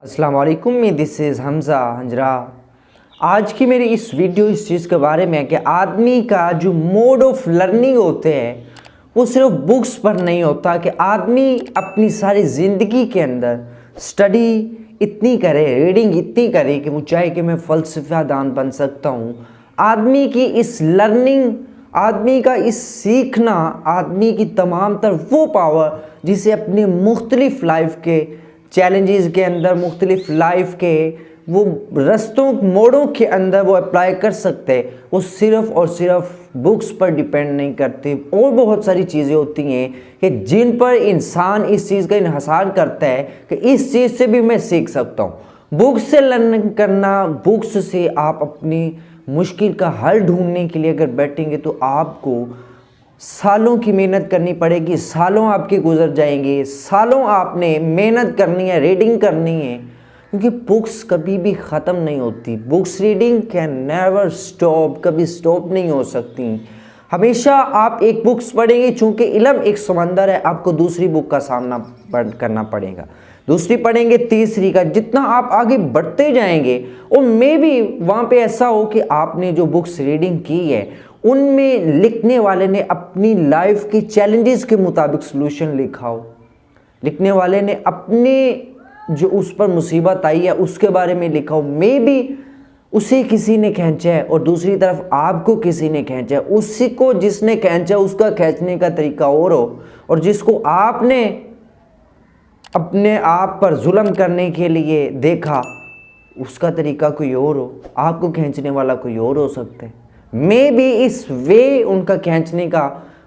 अस्सलाम वालेकुम, मैं दिस इज़ हमज़ा हंजरा। आज की मेरी इस वीडियो इस चीज़ के बारे में है कि आदमी का जो मोड ऑफ लर्निंग होते हैं वो सिर्फ बुक्स पर नहीं होता कि आदमी अपनी सारी ज़िंदगी के अंदर स्टडी इतनी करे, रीडिंग इतनी करे कि वो चाहे कि मैं फ़लसफ़ादान बन सकता हूँ। आदमी की इस लर्निंग, आदमी का इस सीखना, आदमी की तमाम तर वो पावर जिसे अपने मुख्तलिफ़ लाइफ के चैलेंजेस के अंदर, मुख्तलिफ लाइफ के वो रस्तों मोड़ों के अंदर वो अप्लाई कर सकते हैं। वो सिर्फ़ और सिर्फ बुक्स पर डिपेंड नहीं करती। और बहुत सारी चीज़ें होती हैं कि जिन पर इंसान इस चीज़ का इन्हसार करता है कि इस चीज़ से भी मैं सीख सकता हूँ। बुक्स से लर्न करना, बुक्स से आप अपनी मुश्किल का हल ढूंढने के लिए अगर बैठेंगे तो आपको सालों की मेहनत करनी पड़ेगी, सालों आपके गुजर जाएंगे, सालों आपने मेहनत करनी है, रीडिंग करनी है, क्योंकि बुक्स कभी भी ख़त्म नहीं होती। Books reading can never stop, कभी स्टॉप नहीं हो सकती। हमेशा आप एक बुक्स पढ़ेंगे, चूँकि इल्म एक समंदर है, आपको दूसरी बुक का सामना करना पड़ेगा, दूसरी पढ़ेंगे, तीसरी का। जितना आप आगे बढ़ते जाएंगे और मे भी वहाँ पे ऐसा हो कि आपने जो बुक्स रीडिंग की है उनमें लिखने वाले ने अपनी लाइफ की चैलेंजेस के मुताबिक सलूशन लिखा हो, लिखने वाले ने अपने जो उस पर मुसीबत आई है उसके बारे में लिखा हो। मे बी उसे किसी ने खींचा है और दूसरी तरफ आपको किसी ने खींचा है। उसी को जिसने खींचा उसका खींचने का तरीका और हो, और जिसको आपने अपने आप पर जुल्म करने के लिए देखा उसका तरीका कोई और हो, आपको खींचने वाला कोई और हो सकता है। मे भी इस वे उनका खींचने का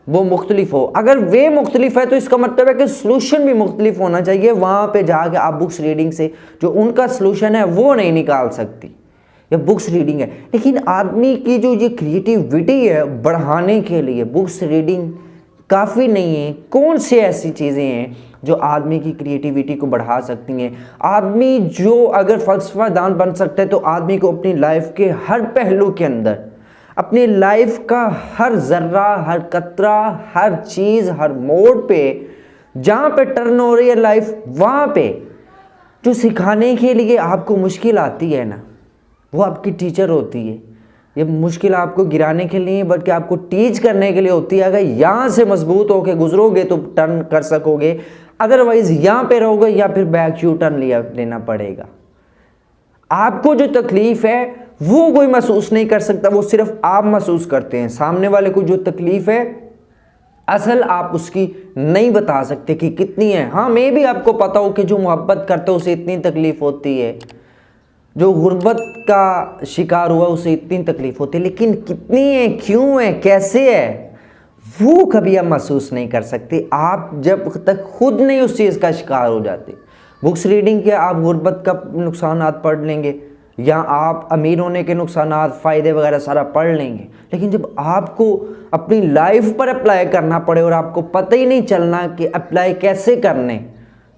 वो मुख्तलिफ हो। अगर वे मुख्तलिफ है तो इसका मतलब है कि सलूशन भी मुख्तलिफ होना चाहिए। वहाँ पे जाके आप बुक्स रीडिंग से जो उनका सलूशन है वो नहीं निकाल सकती, ये बुक्स रीडिंग है। लेकिन आदमी की जो ये क्रिएटिविटी है बढ़ाने के लिए बुक्स रीडिंग काफ़ी नहीं है। कौन सी ऐसी चीज़ें हैं जो आदमी की क्रिएटिविटी को बढ़ा सकती हैं? आदमी जो अगर फ़लसफ़ादान बन सकता है तो आदमी को अपनी लाइफ के हर पहलू के अंदर, अपनी लाइफ का हर ज़र्रा, हर कतरा, हर चीज़, हर मोड़ पे जहाँ पे टर्न हो रही है लाइफ, वहाँ पे जो सिखाने के लिए आपको मुश्किल आती है ना, वो आपकी टीचर होती है। ये मुश्किल आपको गिराने के लिए बल्कि आपको टीच करने के लिए होती है। अगर यहाँ से मजबूत होकर गुजरोगे तो टर्न कर सकोगे, अदरवाइज यहाँ पे रहोगे या फिर बैक यू टर्न लेना पड़ेगा। आपको जो तकलीफ़ है वो कोई महसूस नहीं कर सकता, वो सिर्फ आप महसूस करते हैं। सामने वाले को जो तकलीफ़ है असल आप उसकी नहीं बता सकते कि कितनी है। हाँ, मैं भी आपको पता हो कि जो मोहब्बत करता है उसे इतनी तकलीफ़ होती है, जो गुर्बत का शिकार हुआ उसे इतनी तकलीफ़ होती है, लेकिन कितनी है, क्यों है, कैसे है, वो कभी आप महसूस नहीं कर सकते आप जब तक खुद नहीं उस चीज़ का शिकार हो जाते। बुक्स रीडिंग के आप गुर्बत का नुकसानात पढ़ लेंगे या आप अमीर होने के नुकसानात, फ़ायदे वगैरह सारा पढ़ लेंगे, लेकिन जब आपको अपनी लाइफ पर अप्लाई करना पड़े और आपको पता ही नहीं चलना कि अप्लाई कैसे करने,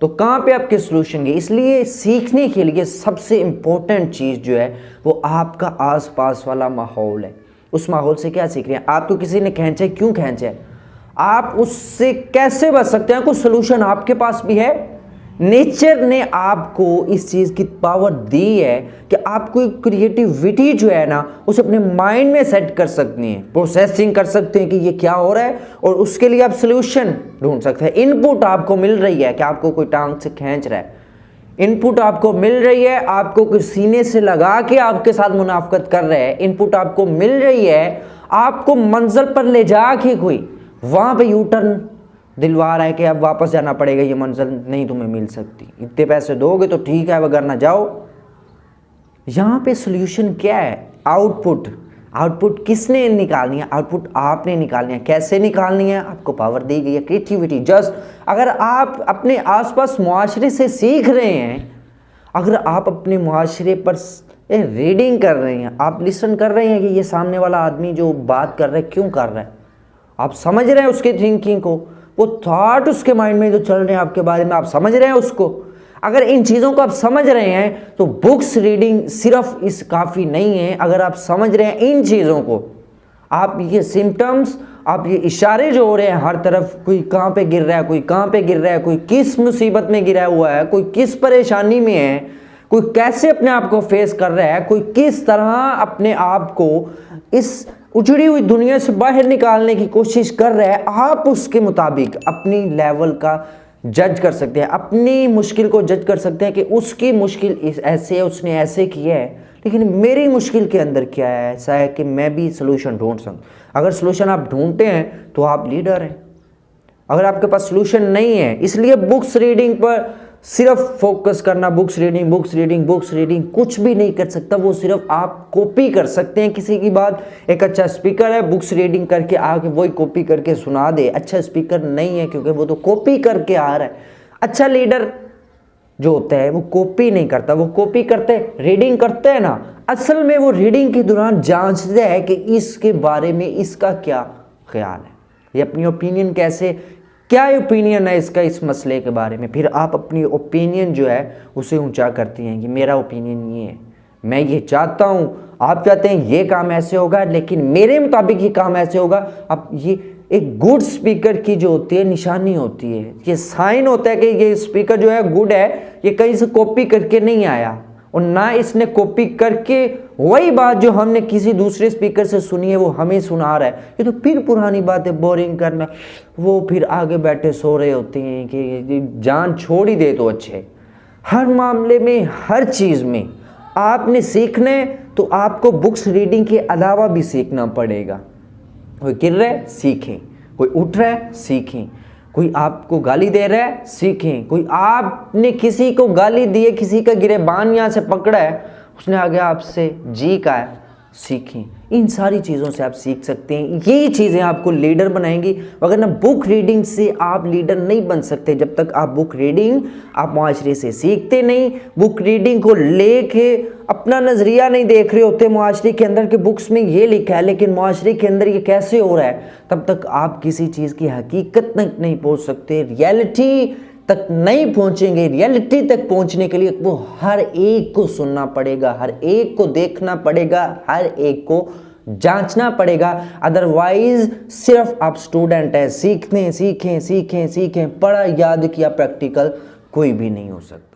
तो कहाँ पे आपके सलूशन है। इसलिए सीखने के लिए सबसे इम्पोर्टेंट चीज़ जो है वो आपका आसपास वाला माहौल है। उस माहौल से क्या सीख रहे हैं? आपको किसी ने खींचा है, क्यों खींचा है, आप उससे कैसे बच सकते हैं? कुछ सलूशन आपके पास भी है। नेचर ने आपको इस चीज़ की पावर दी है कि आपको क्रिएटिविटी जो है ना उसे अपने माइंड में सेट कर सकती हैं, प्रोसेसिंग कर सकते हैं कि ये क्या हो रहा है, और उसके लिए आप सलूशन ढूंढ सकते हैं। इनपुट आपको मिल रही है कि आपको कोई टांग से खींच रहा है, इनपुट आपको मिल रही है, आपको कोई सीने से लगा के आपके साथ मुनाफकत कर रहे हैं, इनपुट आपको मिल रही है, आपको मंजिल पर ले जाके कोई वहाँ पे यू टर्न दिलवा रहा है कि अब वापस जाना पड़ेगा, ये मंजिल नहीं तुम्हें मिल सकती, इतने पैसे दोगे तो ठीक है वगरना जाओ। यहाँ पे सॉल्यूशन क्या है? आउटपुट। आउटपुट किसने निकालनी है? आउटपुट आपने निकालनी है। कैसे निकालनी है? आपको पावर दी गई है, क्रिएटिविटी। जस्ट अगर आप अपने आसपास मुआशरे से सीख रहे हैं, अगर आप अपने मुआशरे पर रीडिंग कर रहे हैं, आप लिसन कर रहे हैं कि ये सामने वाला आदमी जो बात कर रहा है क्यों कर रहा है, आप समझ रहे हैं उसकी थिंकिंग को, वो थॉट उसके माइंड में जो चल रहे हैं आपके बारे में आप समझ रहे हैं उसको। अगर इन चीज़ों को आप समझ रहे हैं तो बुक्स रीडिंग सिर्फ इस काफ़ी नहीं है। अगर आप समझ रहे हैं इन चीज़ों को, आप ये सिम्टम्स, आप ये इशारे जो हो रहे हैं हर तरफ, कोई कहाँ पे गिर रहा है, कोई कहाँ पे गिर रहा है, कोई किस मुसीबत में गिरा हुआ है, कोई किस परेशानी में है, कोई कैसे अपने आप को फेस कर रहा है, कोई किस तरह अपने आप को इस उजड़ी हुई दुनिया से बाहर निकालने की कोशिश कर रहा है, आप उसके मुताबिक अपनी लेवल का जज कर सकते हैं, अपनी मुश्किल को जज कर सकते हैं कि उसकी मुश्किल ऐसे है, उसने ऐसे किया है, लेकिन मेरी मुश्किल के अंदर क्या है ऐसा है कि मैं भी सोल्यूशन ढूंढ सकूं। अगर सोल्यूशन आप ढूंढते हैं तो आप लीडर हैं। अगर आपके पास सोल्यूशन नहीं है, इसलिए बुक्स रीडिंग पर सिर्फ फोकस करना, books reading books reading books reading कुछ भी नहीं कर सकता। वो सिर्फ आप कॉपी कर सकते हैं किसी की बात। एक अच्छा स्पीकर है, बुक्स रीडिंग करके आके वही कॉपी करके सुना दे, अच्छा स्पीकर नहीं है क्योंकि वो तो कॉपी करके आ रहा है। अच्छा लीडर जो होता है वो कॉपी नहीं करता, वो कॉपी करते रीडिंग करते हैं ना, असल में वो रीडिंग के दौरान जांचते हैं कि इसके बारे में इसका क्या ख्याल है, ये अपनी ओपिनियन कैसे, क्या ओपिनियन है इसका इस मसले के बारे में। फिर आप अपनी ओपिनियन जो है उसे ऊंचा करती हैं कि मेरा ओपिनियन ये है, मैं ये चाहता हूँ, आप चाहते हैं ये काम ऐसे होगा लेकिन मेरे मुताबिक ये काम ऐसे होगा। अब ये एक गुड स्पीकर की जो होती है निशानी होती है, ये साइन होता है कि ये स्पीकर जो है गुड है, ये कहीं से कॉपी करके नहीं आया और ना इसने कॉपी करके वही बात जो हमने किसी दूसरे स्पीकर से सुनी है वो हमें सुना रहा है। ये तो फिर पुरानी बात है, बोरिंग करना। वो फिर आगे बैठे सो रहे होते हैं कि जान छोड़ ही दे तो अच्छे। हर मामले में, हर चीज़ में आपने सीखना है तो आपको बुक्स रीडिंग के अलावा भी सीखना पड़ेगा। कोई गिर रहा है सीखें, कोई उठ रहा है सीखें, कोई आपको गाली दे रहा है सीखें, कोई आपने किसी को गाली दी है, किसी का गिरेबान यहाँ से पकड़ा है, उसने आगे आपसे जी का है, सीखें। इन सारी चीज़ों से आप सीख सकते हैं, यही चीज़ें आपको लीडर बनाएंगी। अगर ना बुक रीडिंग से आप लीडर नहीं बन सकते जब तक आप बुक रीडिंग आप माशरे से सीखते नहीं, बुक रीडिंग को लेके अपना नज़रिया नहीं देख रहे होते माशरे के अंदर कि बुक्स में ये लिखा है लेकिन माशरे के अंदर ये कैसे हो रहा है, तब तक आप किसी चीज़ की हकीकत तक नहीं पहुँच सकते, रियलिटी तक नहीं पहुंचेंगे। रियलिटी तक पहुंचने के लिए वो हर एक को सुनना पड़ेगा, हर एक को देखना पड़ेगा, हर एक को जांचना पड़ेगा। अदरवाइज सिर्फ आप स्टूडेंट हैं, सीखते हैं, सीखें सीखें सीखें, पढ़ा याद किया प्रैक्टिकल कोई भी नहीं हो सकता।